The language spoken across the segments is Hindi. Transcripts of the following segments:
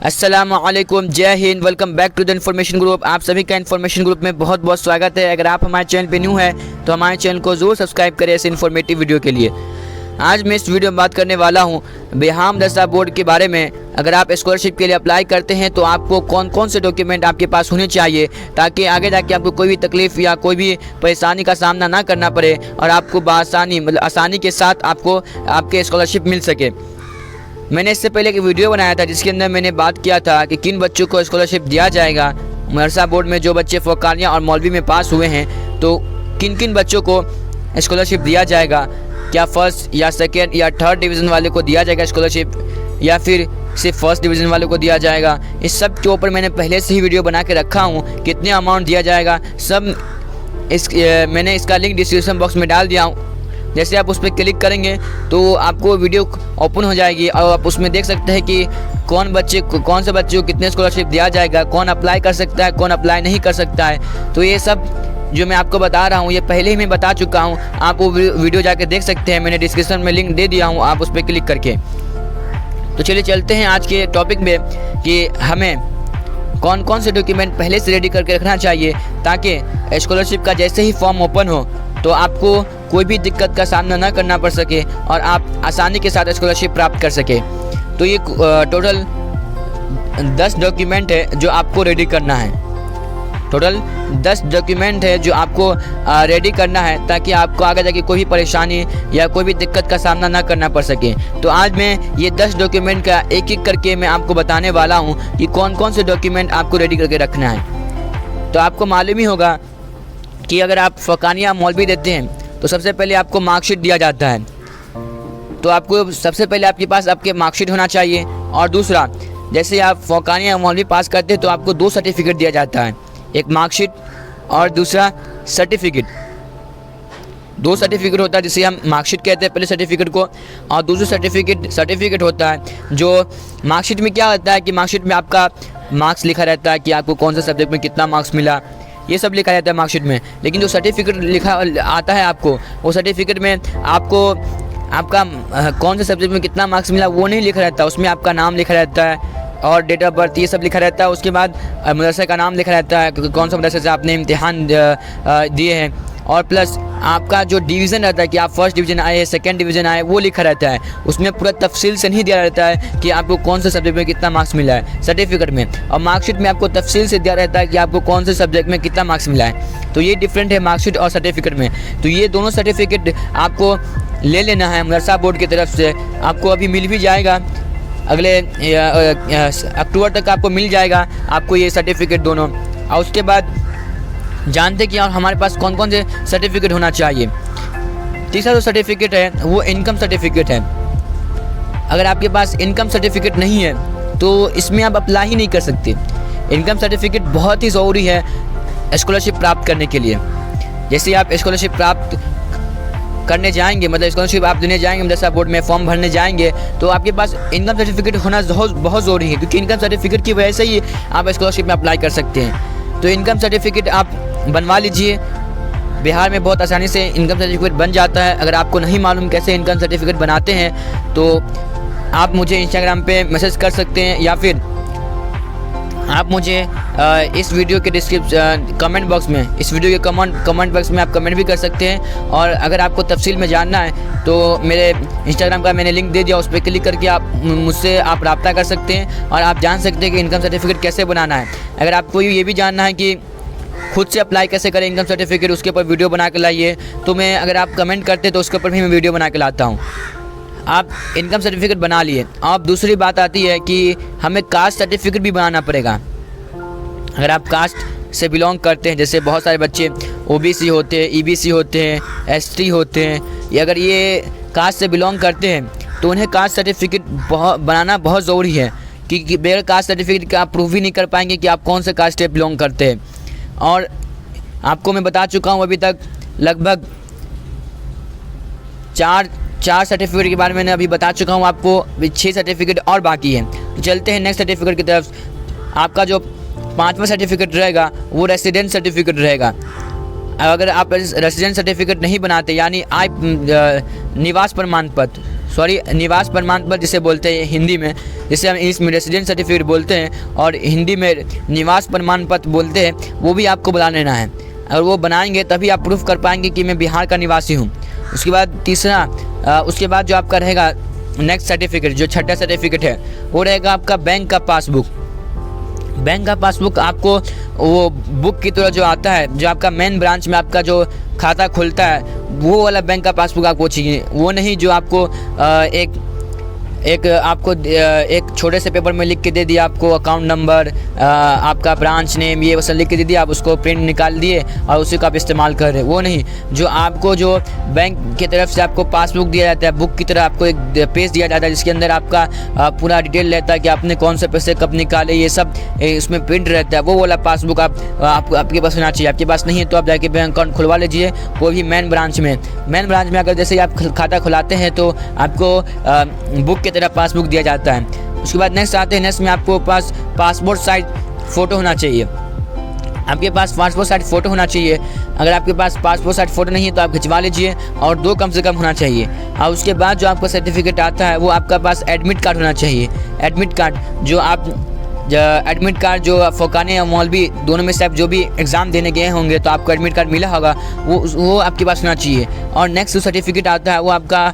अस्सलामुअलैकुम, जय हिंद। Welcome back to the information group. आप सभी का इन्फॉर्मेशन ग्रुप में बहुत बहुत स्वागत है। अगर आप हमारे चैनल पे न्यू हैं तो हमारे चैनल को ज़रूर सब्सक्राइब करें ऐसे इन्फॉर्मेटिव वीडियो के लिए। आज मैं इस वीडियो में बात करने वाला हूं बेहा मदरसा बोर्ड के बारे में। अगर आप स्कॉलरशिप के लिए अप्लाई करते हैं तो आपको कौन कौन से डॉक्यूमेंट आपके पास होने चाहिए ताकि आगे जाके आपको कोई भी तकलीफ़ या कोई भी परेशानी का सामना ना करना पड़े और आपको बआसानी मतलब आसानी के साथ आपको आपके स्कॉलरशिप मिल सके। मैंने इससे पहले एक वीडियो बनाया था जिसके अंदर मैंने बात किया था कि किन बच्चों को स्कॉलरशिप दिया जाएगा। मदरसा बोर्ड में जो बच्चे फ़ौकानिया और मौलवी में पास हुए हैं तो किन किन बच्चों को स्कॉलरशिप दिया जाएगा। क्या फर्स्ट या सेकेंड या थर्ड डिवीज़न वाले को दिया जाएगा स्कॉलरशिप या फिर सिर्फ फर्स्ट डिवीज़न वाले को दिया जाएगा। इस सब के ऊपर मैंने पहले से ही वीडियो बना के रखा हूँ। कितने अमाउंट दिया जाएगा सब मैंने इसका लिंक डिस्क्रिप्शन बॉक्स में डाल दिया हूँ। जैसे आप उस पर क्लिक करेंगे तो आपको वीडियो ओपन हो जाएगी और आप उसमें देख सकते हैं कि कौन से बच्चे को कितने स्कॉलरशिप दिया जाएगा, कौन अप्लाई कर सकता है, कौन अप्लाई नहीं कर सकता है। तो ये सब जो मैं आपको बता रहा हूँ ये पहले ही मैं बता चुका हूँ। आप वो वीडियो जाके देख सकते हैं, मैंने डिस्क्रिप्शन में लिंक दे दिया हूँ, आप उस पर क्लिक करके। तो चलिए चलते हैं आज के टॉपिक में कि हमें कौन कौन से डॉक्यूमेंट पहले से रेडी करके रखना चाहिए ताकि स्कॉलरशिप का जैसे ही फॉर्म ओपन हो तो आपको कोई भी दिक्कत का सामना ना करना पड़ सके और आप आसानी के साथ स्कॉलरशिप प्राप्त कर सके। तो ये टोटल 10 डॉक्यूमेंट है जो आपको रेडी करना है। टोटल 10 डॉक्यूमेंट है जो आपको रेडी करना है ताकि आपको आगे जाके कोई भी परेशानी या कोई भी दिक्कत का सामना ना करना पड़ सके। तो आज मैं ये 10 डॉक्यूमेंट का एक एक करके मैं आपको बताने वाला हूँ कि कौन कौन से डॉक्यूमेंट आपको रेडी करके रखना है। तो आपको मालूम ही होगा कि अगर आप फ़ौकानिया मौलवी देते हैं तो सबसे पहले आपको मार्कशीट दिया जाता है। तो आपको सबसे पहले आपके पास आपके मार्कशीट होना चाहिए। और दूसरा, जैसे आप फ़ौकानिया मौलवी पास करते हैं तो आपको 2 सर्टिफिकेट दिया जाता है, एक मार्कशीट और दूसरा सर्टिफिकेट। 2 सर्टिफिकेट होता है जिसे हम मार्कशीट कहते हैं पहले सर्टिफिकेट को, और दूसरा सर्टिफिकेट होता है जो मार्कशीट में क्या होता है कि मार्कशीट में आपका मार्क्स लिखा रहता है कि आपको कौन सा सब्जेक्ट में कितना मार्क्स मिला, ये सब लिखा जाता है मार्कशीट में। लेकिन जो सर्टिफिकेट लिखा आता है आपको, वो सर्टिफिकेट में आपको आपका कौन से सब्जेक्ट में कितना मार्क्स मिला वो नहीं लिखा रहता। उसमें आपका नाम लिखा रहता है और डेट ऑफ बर्थ ये सब लिखा रहता है। उसके बाद मदरसे का नाम लिखा रहता है, कौन सा मदरसे से आपने इम्तिहान दिए हैं, और प्लस आपका जो डिवीज़न रहता है कि आप फर्स्ट डिवीज़न आए, सेकंड डिवीज़न आए, वो लिखा रहता है। उसमें पूरा तफसील से नहीं दिया रहता है कि आपको कौन से सब्जेक्ट में कितना मार्क्स मिला है सर्टिफिकेट में, और मार्कशीट में आपको तफसील से दिया रहता है कि आपको कौन से सब्जेक्ट में कितना मार्क्स मिला है। तो ये डिफरेंट है मार्कशीट और सर्टिफिकेट में। तो ये दोनों सर्टिफिकेट आपको ले लेना है मदरसा बोर्ड की तरफ से। आपको अभी मिल भी जाएगा, अगले अक्टूबर तक आपको मिल जाएगा आपको ये सर्टिफिकेट दोनों। और उसके बाद जानते कि और हमारे पास कौन कौन से सर्टिफिकेट होना चाहिए। तीसरा जो सर्टिफिकेट है वो इनकम सर्टिफिकेट है। अगर आपके पास इनकम सर्टिफिकेट नहीं है तो इसमें आप अप्लाई ही नहीं कर सकते। इनकम सर्टिफिकेट बहुत ही ज़रूरी है स्कॉलरशिप प्राप्त करने के लिए। जैसे आप स्कॉलरशिप प्राप्त करने जाएंगे, मतलब स्कॉलरशिप आप देने जाएंगे मदरसा बोर्ड में, फॉर्म भरने जाएंगे, तो आपके पास इनकम सर्टिफिकेट होना बहुत ज़रूरी है, क्योंकि इनकम सर्टिफिकेट की वजह से ही आप स्कॉलरशिप में अप्लाई कर सकते हैं। तो इनकम सर्टिफिकेट आप बनवा लीजिए। बिहार में बहुत आसानी से इनकम सर्टिफिकेट बन जाता है। अगर आपको नहीं मालूम कैसे इनकम सर्टिफिकेट बनाते हैं तो आप मुझे इंस्टाग्राम पे मैसेज कर सकते हैं या फिर आप मुझे इस वीडियो के कमेंट बॉक्स में, इस वीडियो के कमेंट बॉक्स में आप कमेंट भी कर सकते हैं। और अगर आपको तफसील में जानना है तो मेरे इंस्टाग्राम का मैंने लिंक दे दिया, उस पर क्लिक करके आप मुझसे आप रब्ता कर सकते हैं और आप जान सकते हैं कि इनकम सर्टिफिकेट कैसे बनाना है। अगर आपको ये भी जानना है कि खुद से अप्लाई कैसे करें इनकम सर्टिफिकेट, उसके ऊपर वीडियो बना के लाइए, तो मैं अगर आप कमेंट करते तो उसके ऊपर भी मैं वीडियो बना के लाता हूँ। आप इनकम सर्टिफिकेट बना लिए। अब दूसरी बात आती है कि हमें कास्ट सर्टिफिकेट भी बनाना पड़ेगा। अगर आप कास्ट से बिलोंग करते हैं, जैसे बहुत सारे बच्चे ओबीसी होते हैं, ईबीसी होते हैं, एसटी होते हैं, अगर ये कास्ट से बिलोंग करते हैं तो उन्हें कास्ट सर्टिफिकेट बनाना बहुत ज़रूरी है, क्योंकि बगैर कास्ट सर्टिफिकेट का आप प्रूव ही नहीं कर पाएंगे कि आप कौन से कास्ट से बिलोंग करते हैं। और आपको मैं बता चुका हूँ अभी तक लगभग चार सर्टिफिकेट के बारे में मैंने अभी बता चुका हूँ आपको, 6 सर्टिफिकेट और बाकी है। तो चलते हैं नेक्स्ट सर्टिफिकेट की तरफ। आपका जो 5वां सर्टिफिकेट रहेगा वो रेसिडेंट सर्टिफिकेट रहेगा। अगर आप रेसिडेंट सर्टिफिकेट नहीं बनाते, यानी निवास प्रमाण पत्र, सॉरी निवास प्रमाण पत्र जिसे बोलते हैं हिंदी में, जिसे हम इंग्लिश में रेसिडेंट सर्टिफिकेट बोलते हैं और हिंदी में निवास प्रमाण पत्र बोलते हैं, वो भी आपको बना लेना है। और वो बनाएंगे तभी आप प्रूफ कर पाएंगे कि मैं बिहार का निवासी हूँ। उसके बाद तीसरा, उसके बाद जो आपका रहेगा नेक्स्ट सर्टिफिकेट, जो छठा सर्टिफिकेट है वो रहेगा आपका बैंक का पासबुक। बैंक का पासबुक आपको वो बुक की तरह जो आता है, जो आपका मेन ब्रांच में आपका जो खाता खुलता है वो वाला बैंक का पासबुक आपको चाहिए। वो नहीं जो आपको एक छोटे से पेपर में लिख के दे दिया, आपको अकाउंट नंबर, आपका ब्रांच नेम, ये सब लिख के दे दिया, आप उसको प्रिंट निकाल दिए और उसी का आप इस्तेमाल कर रहे हैं। वो नहीं, जो आपको जो बैंक की तरफ से आपको पासबुक दिया जाता है, बुक की तरह आपको एक पेज दिया जाता है जिसके अंदर आपका पूरा डिटेल रहता है कि आपने कौन से पैसे कब निकाले, ये सब इसमें प्रिंट रहता है। वो वाला पासबुक आपके पास होना चाहिए। आपके पास नहीं है तो आप जाके बैंक अकाउंट खुलवा लीजिए कोई भी मेन ब्रांच में। मेन ब्रांच में अगर जैसे आप खाता खुलाते हैं तो आपको बुक की तरह पासबुक दिया जाता है। उसके बाद नेक्स्ट आते हैं, नेक्स्ट में आपको पास पासपोर्ट साइज फ़ोटो होना चाहिए। आपके पास पासपोर्ट साइज फ़ोटो होना चाहिए। अगर आपके पास पासपोर्ट साइज फ़ोटो नहीं है तो आप खिंचवा लीजिए, और 2 कम से कम होना चाहिए। और उसके बाद जो आपका सर्टिफिकेट आता है वो आपका पास एडमिट कार्ड होना चाहिए। एडमिट कार्ड जो फ़ौकाने या मौलवी दोनों में से आप जो भी एग्ज़ाम देने गए होंगे तो आपको एडमिट कार्ड मिला होगा, वो आपके पास होना चाहिए। और नेक्स्ट जो सर्टिफिकेट आता है वो आपका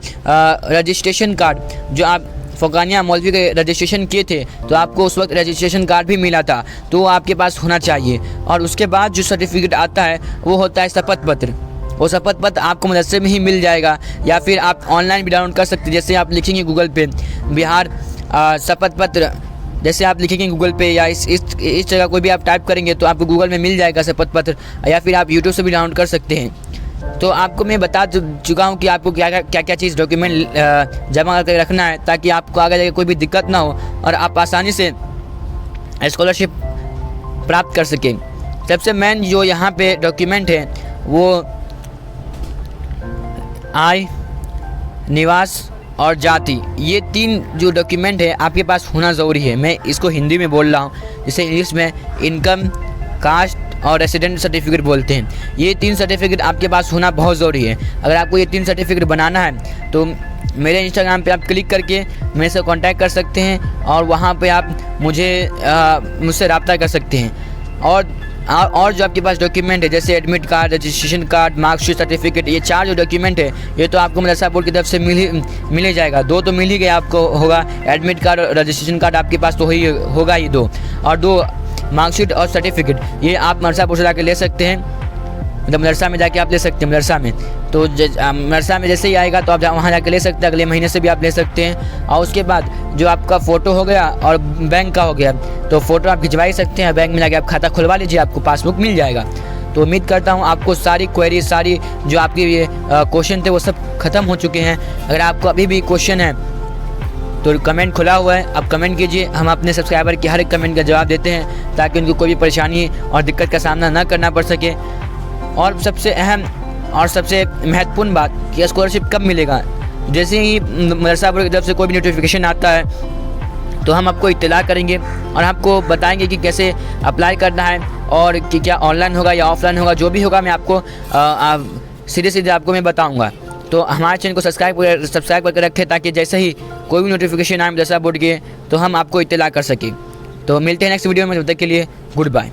रजिस्ट्रेशन कार्ड, जो आप फ़ौकानिया मौलवी के रजिस्ट्रेशन किए थे तो आपको उस वक्त रजिस्ट्रेशन कार्ड भी मिला था, तो वो आपके पास होना चाहिए। और उसके बाद जो सर्टिफिकेट आता है वो होता है शपथ पत्र। वो शपथ पत्र आपको मदरसे में ही मिल जाएगा, या फिर आप ऑनलाइन भी डाउनलोड कर सकते हैं। जैसे आप लिखेंगे गूगल पे बिहार शपथ पत्र, जैसे आप लिखेंगे गूगल पे या इस जगह कोई भी आप टाइप करेंगे तो आपको गूगल में मिल जाएगा शपथ पत्र, या फिर आप यूट्यूब से भी डाउनलोड कर सकते हैं। तो आपको मैं बता चुका हूँ कि आपको क्या चीज़ डॉक्यूमेंट जमा करके रखना है, ताकि आपको आगे जाके कोई भी दिक्कत ना हो और आप आसानी से स्कॉलरशिप प्राप्त कर सकें। सबसे मेन जो यहाँ पे डॉक्यूमेंट है वो आय, निवास और जाति, ये 3 जो डॉक्यूमेंट है आपके पास होना ज़रूरी है। मैं इसको हिंदी में बोल रहा हूँ, जिसे इंग्लिश में इनकम, कास्ट और रेसिडेंट सर्टिफिकेट बोलते हैं। ये 3 सर्टिफिकेट आपके पास होना बहुत ज़रूरी है। अगर आपको ये 3 सर्टिफिकेट बनाना है तो मेरे इंस्टाग्राम पे आप क्लिक करके मेरे से कांटेक्ट कर सकते हैं, और वहाँ पे आप मुझसे रब्ता कर सकते हैं। और जो आपके पास डॉक्यूमेंट है जैसे admit card, registration card, marksheet, certificate, ये 4 जो डॉक्यूमेंट है ये तो आपको मदरसा बोर्ड की तरफ से मिल ही जाएगा। 2 तो मिल ही गया आपको होगा, एडमिट कार्ड और रजिस्ट्रेशन कार्ड आपके पास तो होगा ही 2, और 2 मार्कशीट और सर्टिफिकेट ये आप मदरसा बोर्ड से जाके ले सकते हैं। मतलब मदरसा में जाके आप ले सकते हैं। मदरसा में तो मदरसा में जैसे ही आएगा तो आप वहाँ जाके ले सकते हैं, अगले महीने से भी आप ले सकते हैं। और उसके बाद जो आपका फ़ोटो हो गया और बैंक का हो गया, तो फ़ोटो आप खिंचवा ही सकते हैं, बैंक में जाके आप खाता खुलवा लीजिए, आपको पासबुक मिल जाएगा। तो उम्मीद करता हूँ आपको सारी क्वेरी, सारी जो आपकी ये क्वेश्चन थे वो सब ख़त्म हो चुके हैं। अगर आपको अभी भी क्वेश्चन है तो कमेंट खुला हुआ है, आप कमेंट कीजिए। हम अपने सब्सक्राइबर के हर एक कमेंट का जवाब देते हैं ताकि उनको कोई भी परेशानी और दिक्कत का सामना ना करना पड़ सके। और सबसे अहम और सबसे महत्वपूर्ण बात कि स्कॉलरशिप कब मिलेगा, जैसे ही मदरसा बोर्ड की तरफ से कोई भी नोटिफिकेशन आता है तो हम आपको इत्तला करेंगे और आपको बताएंगे कि कैसे अप्लाई करना है, और कि क्या ऑनलाइन होगा या ऑफलाइन होगा। जो भी होगा मैं आपको सीधे आपको मैं बताऊँगा। तो हमारे चैनल को सब्सक्राइब करके रखें ताकि जैसे ही कोई भी नोटिफिकेशन आए मदरसा बोर्ड के तो हम आपको इत्तला कर सकें। तो मिलते हैं नेक्स्ट वीडियो में, तब तक के लिए गुड बाय।